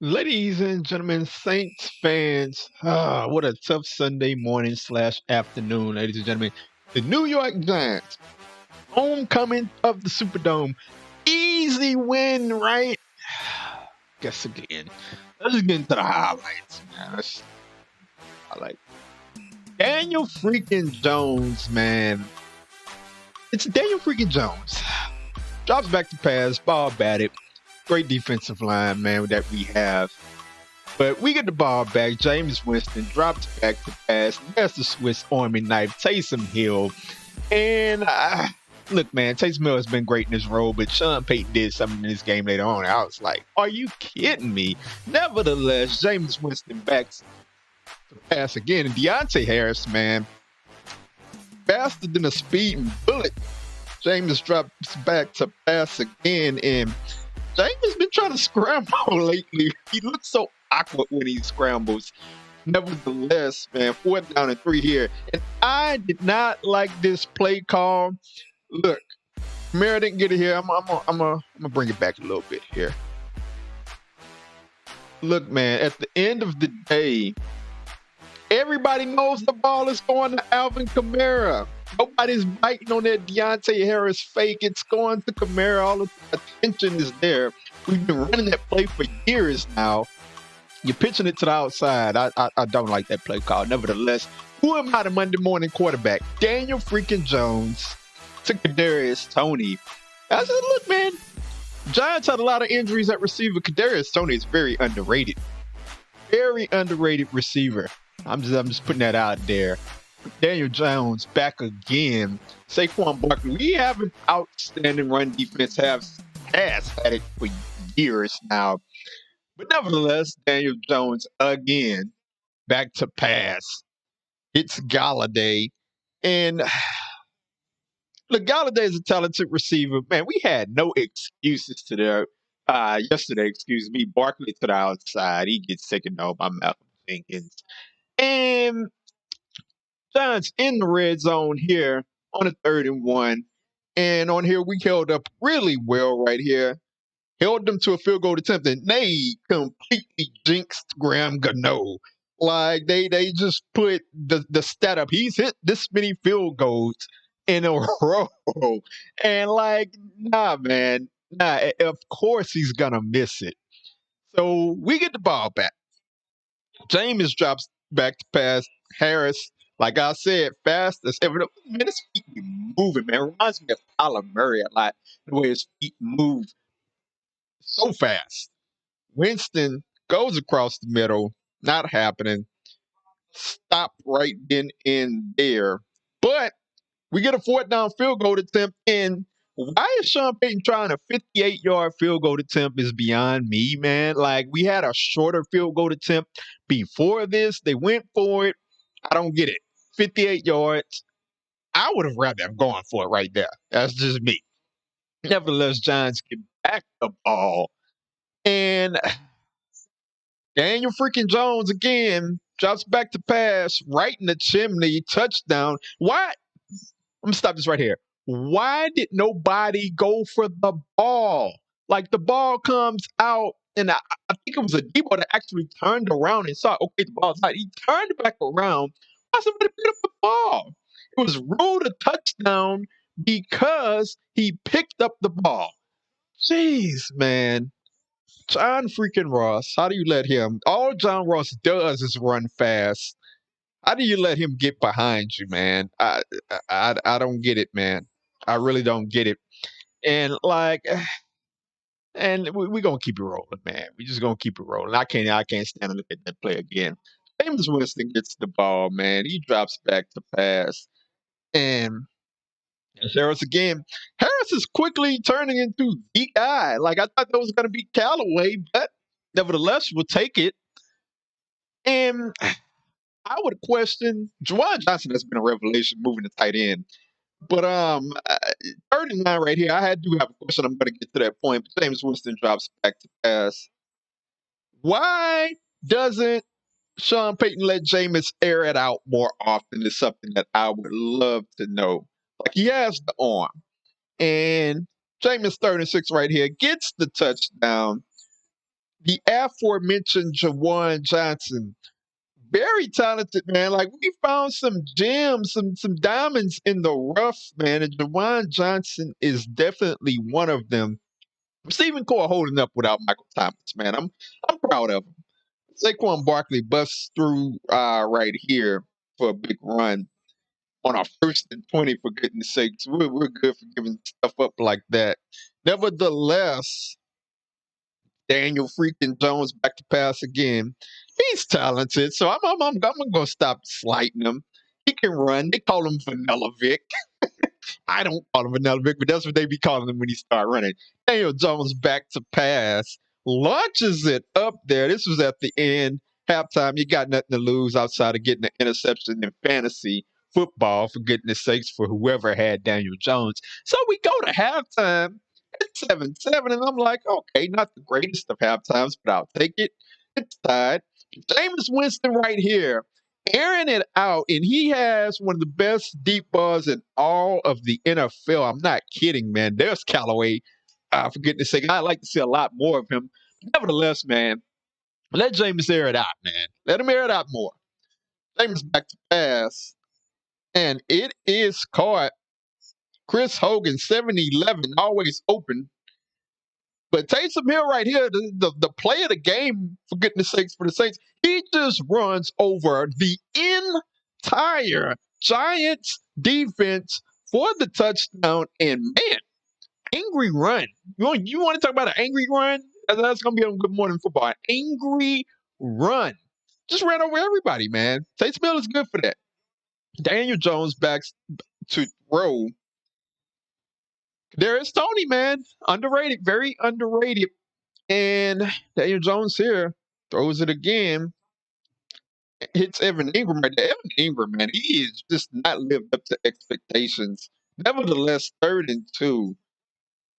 Ladies and gentlemen, Saints fans, what a tough Sunday morning slash afternoon, ladies and gentlemen. The New York Giants, homecoming of the Superdome, easy win, right? Guess again. Let's get into the highlights, man. Let's highlight Daniel freaking Jones, man. It's Daniel freaking Jones. Drops back to pass, ball batted. Great defensive line, man, that we have. But we get the ball back. James Winston drops back to pass. That's the Swiss Army knife. Taysom Hill. And look, man, Taysom Hill has been great in this role, but Sean Payton did something in this game later on. I was like, are you kidding me? Nevertheless, James Winston backs to pass again. And Deontay Harris, man, faster than a speeding bullet. James drops back to pass again. And James has been trying to scramble lately. He looks so awkward when he scrambles. Nevertheless, man, 4th down and 3 here. And I did not like this play call. Look, Mara didn't get it here. I'm gonna bring it back a little bit here. Look, man, at the end of the day, everybody knows the ball is going to Alvin Kamara. Nobody's biting on that Deontay Harris fake. It's going to Kamara. All the attention is there. We've been running that play for years now. You're pitching it to the outside. I don't like that play call. Nevertheless, who am I, the Monday morning quarterback? Daniel freaking Jones to Kadarius Toney. I said, look, man, Giants had a lot of injuries at receiver. Kadarius Toney is very underrated. Very underrated receiver. I'm just putting that out there. Daniel Jones back again. Saquon Barkley. We have an outstanding run defense. Has had it for years now. But nevertheless, Daniel Jones again back to pass. It's Galladay. And look, Galladay is a talented receiver. Man, we had no excuses to there. Yesterday, excuse me, Barkley to the outside. He gets taken over by Malcolm Jenkins. And Giants in the red zone here on a 3rd and 1. And on here, we held up really well right here. Held them to a field goal attempt, and they completely jinxed Graham Gano. Like they just put the stat up. He's hit this many field goals in a row, and like, nah, man, nah. Of course he's gonna miss it. So we get the ball back. James drops back to pass. Harris, like I said, fast as ever. Man, his feet be moving, man. Reminds me of Kyler Murray a lot. The way his feet move so fast. Winston goes across the middle. Not happening. Stop right then and there. But we get a 4th down field goal attempt. And why is Sean Payton trying a 58-yard field goal attempt is beyond me, man. Like, we had a shorter field goal attempt before this. They went for it. I don't get it. 58 yards. I would have rather have gone for it right there. That's just me. Nevertheless, Giants get back the ball. And Daniel freaking Jones again drops back to pass right in the chimney, touchdown. Why? Let me stop this right here. Why did nobody go for the ball? Like, the ball comes out, and I think it was a Debo that actually turned around and saw, okay, the ball's out. He turned back around. Why somebody pick up the ball? It was ruled a touchdown because he picked up the ball. Jeez, man. John freaking Ross, how do you let him? All John Ross does is run fast. How do you let him get behind you, man? I don't get it, man. I really don't get it. And like, and we gonna keep it rolling, man. We just gonna keep it rolling. I can't stand to look at that play again. James Winston gets the ball, man. He drops back to pass, and there's Harris again. Harris is quickly turning into the guy. Like, I thought that was gonna be Callaway, but nevertheless, we'll take it. And I would question Juwan Johnson has been a revelation moving to tight end. But 39 right here, I do have a question. I'm going to get to that point. But James Winston drops back to pass. Why doesn't Sean Payton let Jameis air it out more often? Is something that I would love to know. Like, he has the arm. And Jameis 3rd and 6 right here gets the touchdown. the aforementioned Jawan Johnson. Very talented, man. Like we found some gems, some diamonds in the rough, man. And Jawan Johnson is definitely one of them. Stephen Core holding up without Michael Thomas, man. I'm proud of him. Saquon Barkley busts through right here for a big run on our 1st and 20, for goodness sakes. We're good for giving stuff up like that. Nevertheless, Daniel freaking Jones back to pass again. He's talented, so I'm gonna stop slighting him. He can run. They call him Vanilla Vic. I don't call him Vanilla Vic, but that's what they be calling him when he start running. Daniel Jones back to pass, launches it up there. This was at the end, halftime. You got nothing to lose outside of getting an interception in fantasy football, for goodness sakes, for whoever had Daniel Jones. So we go to halftime. It's 7-7, and I'm like, okay, not the greatest of half times, but I'll take it. It's tied. Jameis Winston right here, airing it out, and he has one of the best deep balls in all of the NFL. I'm not kidding, man. There's Callaway. For goodness sake, I'd like to see a lot more of him. Nevertheless, man, let Jameis air it out, man. Let him air it out more. Jameis back to pass, and it is caught. Chris Hogan, 7-11, always open. But Taysom Hill right here, the play of the game, for goodness sakes, for the Saints, he just runs over the entire Giants defense for the touchdown. And man, angry run. You want to talk about an angry run? That's going to be on Good Morning Football. An angry run. Just ran over everybody, man. Taysom Hill is good for that. Daniel Jones backs to throw. There is Tony, man. Underrated, very underrated. And Daniel Jones here throws it again. Hits Evan Ingram right there. Evan Ingram, man, he is just not lived up to expectations. Nevertheless, 3rd and 2.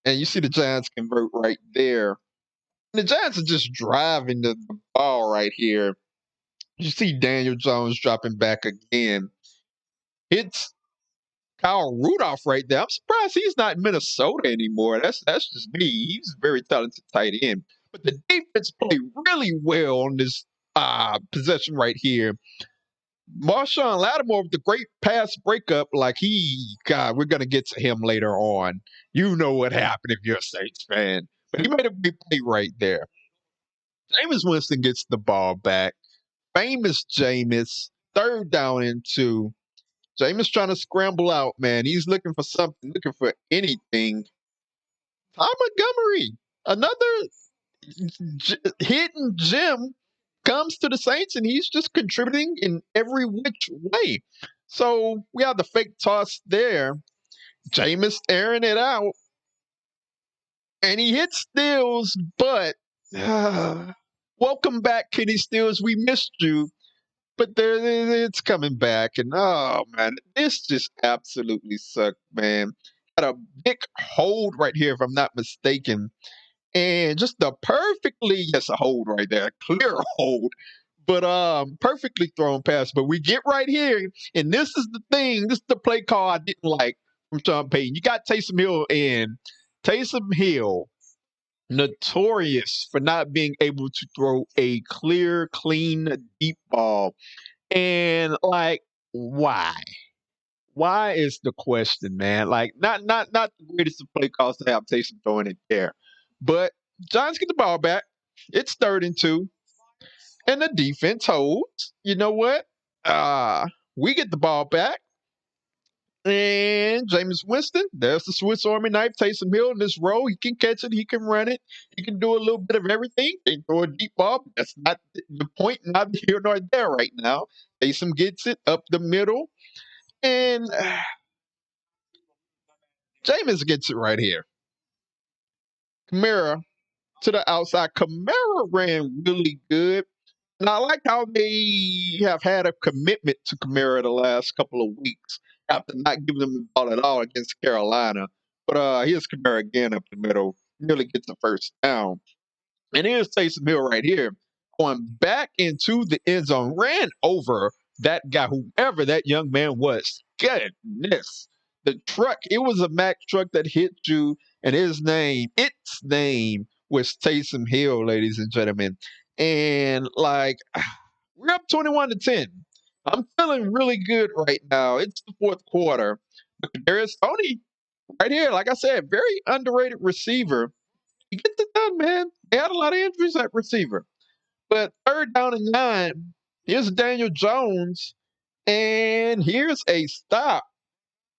And you see the Giants convert right there. And the Giants are just driving the ball right here. You see Daniel Jones dropping back again. Hits Kyle Rudolph right there. I'm surprised he's not in Minnesota anymore. That's just me. He's a very talented tight end. But the defense played really well on this possession right here. Marshawn Lattimore with the great pass breakup, like we're gonna get to him later on. You know what happened if you're a Saints fan. But he made a big play right there. Jameis Winston gets the ball back. Famous Jameis, 3rd down and 2. Jameis trying to scramble out, man. He's looking for something, looking for anything. Ty Montgomery, another hidden gem, comes to the Saints, and he's just contributing in every which way. So we have the fake toss there. Jameis airing it out, and he hits Stills, but welcome back, Kenny Stills. We missed you. But it's coming back, and oh man, this just absolutely sucked, man. Got a big hold right here, if I'm not mistaken, and just a a hold right there, a clear hold, but perfectly thrown pass. But we get right here, and this is the thing. This is the play call I didn't like from Sean Payton. You got Taysom Hill in. Taysom Hill, notorious for not being able to throw a clear, clean, deep ball. And like, why? Why is the question, man? Like, not the greatest of play calls to have Taysom throwing it there. But Giants get the ball back. It's 3rd and 2. And the defense holds. You know what? We get the ball back. And Jameis Winston, there's the Swiss Army knife. Taysom Hill in this row. He can catch it. He can run it. He can do a little bit of everything. He can throw a deep ball. But that's not the point. Not here nor there right now. Taysom gets it up the middle. And Jameis gets it right here. Kamara to the outside. Kamara ran really good. And I like how they have had a commitment to Kamara the last couple of weeks after not giving them the ball at all against Carolina. But here's Kamara again up the middle. Nearly gets the 1st down. And here's Taysom Hill right here. Going back into the end zone. Ran over that guy, whoever that young man was. Goodness. The truck, it was a Mack truck that hit you. And its name with Taysom Hill, ladies and gentlemen. And like, we're up 21-10. I'm feeling really good right now. It's the fourth quarter. But there's Tony right here. Like I said, very underrated receiver. He gets it done, man. They had a lot of injuries at receiver. But 3rd down and 9, here's Daniel Jones. And here's a stop.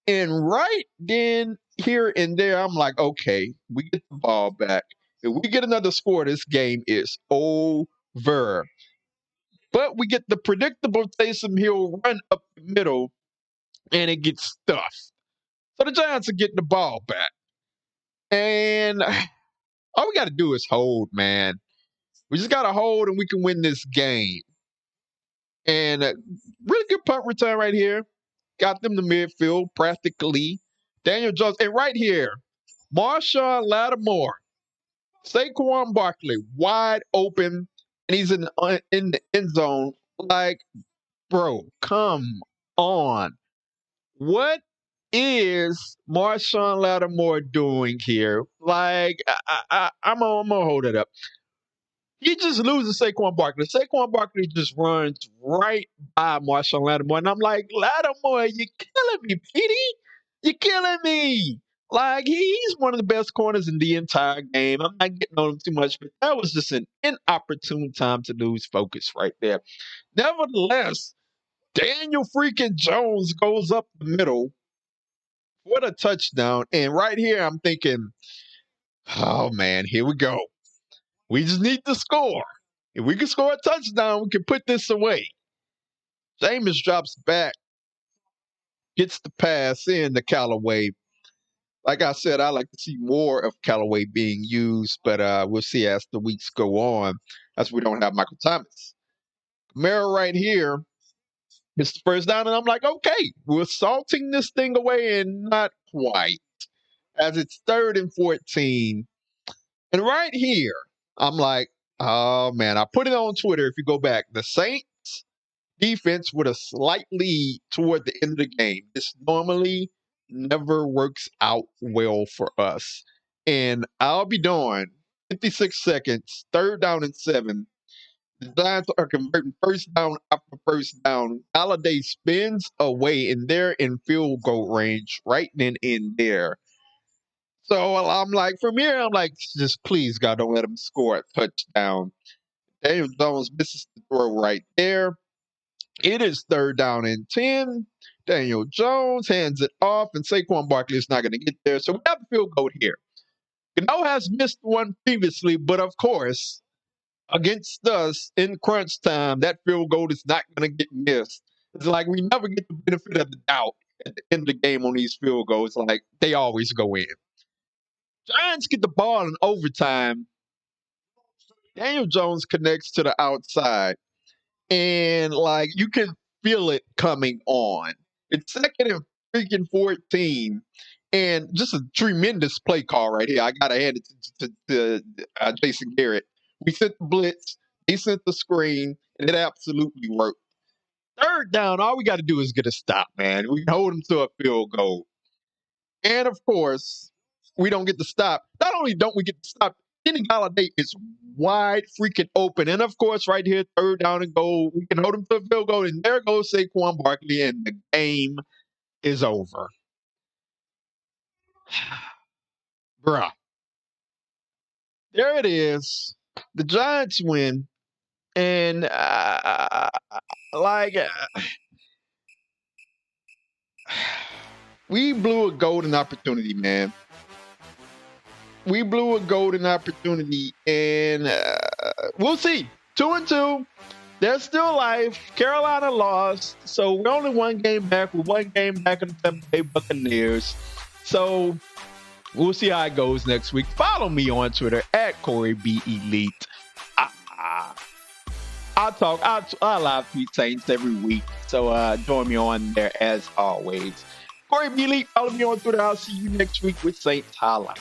And right then, here and there, I'm like, okay, we get the ball back. If we get another score, this game is over. But we get the predictable Taysom Hill run up the middle, and it gets stuffed. So the Giants are getting the ball back. And all we got to do is hold, man. We just got to hold, and we can win this game. And really good punt return right here. Got them to midfield practically. Daniel Jones. And right here, Marshawn Lattimore, Saquon Barkley, wide open, and he's in the end zone. Like, bro, come on. What is Marshawn Lattimore doing here? Like, I'm gonna hold it up. He just loses Saquon Barkley. Saquon Barkley just runs right by Marshawn Lattimore. And I'm like, Lattimore, you're killing me, Petey. You're killing me. Like, he's one of the best corners in the entire game. I'm not getting on him too much, but that was just an inopportune time to lose focus right there. Nevertheless, Daniel freaking Jones goes up the middle for a touchdown. And right here, I'm thinking, oh, man, here we go. We just need to score. If we can score a touchdown, we can put this away. Jameis drops back, gets the pass in to Callaway. Like I said, I like to see more of Callaway being used, but we'll see as the weeks go on, as we don't have Michael Thomas. Kamara right here. It's the 1st down, and I'm like, okay, we're salting this thing away, and not quite. As it's 3rd and 14. And right here, I'm like, oh, man, I put it on Twitter if you go back. The Saints defense with a slight lead toward the end of the game. This normally never works out well for us. And I'll be darned, 56 seconds, 3rd down and 7. The Giants are converting 1st down after 1st down. Galladay spins away, and they're in field goal range right then and there. So I'm like, from here, I'm like, just please, God, don't let him score a touchdown. Daniel Jones misses the throw right there. It is 3rd down and 10. Daniel Jones hands it off, and Saquon Barkley is not going to get there. So we have the field goal here. Gano has missed one previously, but of course, against us in crunch time, that field goal is not going to get missed. It's like we never get the benefit of the doubt at the end of the game on these field goals. Like, they always go in. Giants get the ball in overtime. Daniel Jones connects to the outside. And, like, you can feel it coming on. It's 2nd and 14. And just a tremendous play call right here. I got to hand it to Jason Garrett. We sent the blitz. He sent the screen. And it absolutely worked. 3rd down, all we got to do is get a stop, man. We can hold them to a field goal. And, of course, we don't get the stop. Not only don't we get the stop, Kenny Galladay is wide freaking open. And, of course, right here, 3rd down and goal. We can hold him to a field goal. And there goes Saquon Barkley, and the game is over. Bruh. There it is. The Giants win. And, we blew a golden opportunity, man. We blew a golden opportunity, and we'll see. 2-2. There's still life. Carolina lost, so we're only one game back. We're one game back in the Tampa Bay Buccaneers. So we'll see how it goes next week. Follow me on Twitter at Corey B. Elite. I'll live tweet Saints every week. So join me on there as always. Corey B. Elite, follow me on Twitter. I'll see you next week with Saints Highlights.